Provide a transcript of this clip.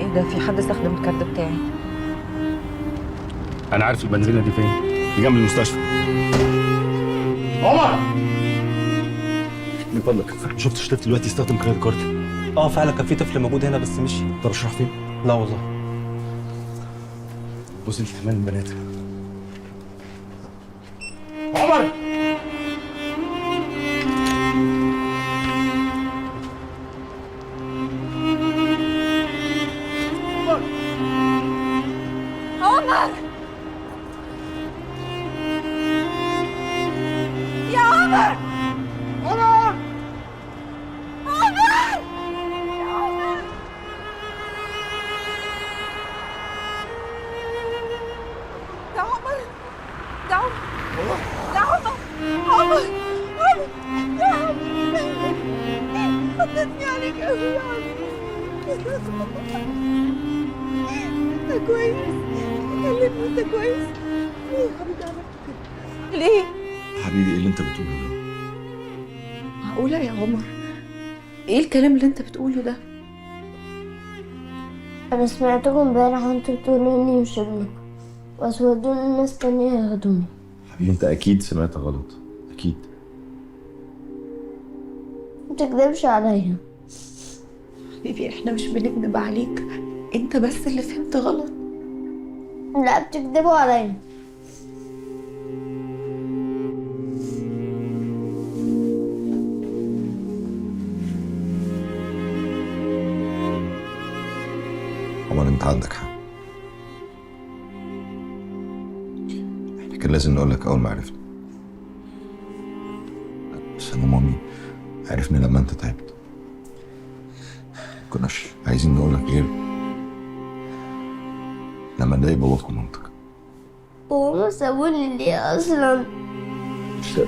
ايه ده؟ في حد استخدم الكارت بتاعي؟ انا عارف البنزينه دي فين، دي جنب المستشفى. عمر من فضلك، شفت شريف دلوقتي يستخدم كريدت كارد؟ فعلا كان في طفل موجود هنا بس مشي. ترى راح فين؟ لا والله. بص انت كمان البنات. عمر عمر يا عمر! عمر عمر! يا عمر! ده عمر! ده عمر! ده عمر! عمر! عمر! يا عمر! خضتني عليك قوي يا عمر! انت كويس؟ كلمني، انت كويس؟ ليه يا حبيبي عملت كده؟ ليه؟ حبيبي ايه اللي انت بتقوله ده؟ معقولة يا عمر؟ ايه الكلام اللي انت بتقوله ده؟ أنا سمعتكم امبارح وانتوا بتقولوا إني مش ابنكم بس ودوني ناس تانية ياخدوني. حبيبي انت اكيد سمعت غلط، اكيد. متكدبش عليا. حبيبي احنا مش بنكذب عليك، انت بس اللي فهمت غلط. لا بتكدبوا عليا. عمر انت عندك حق. احنا كان لازم نقول لك اول ما عرفنا، بس انا ومامي عرفنا لما انت تعبت. كناش عايزين نقول لك غير لما نلاقي باباك ومامتك. وهما سابوني ليه أصلا؟ مش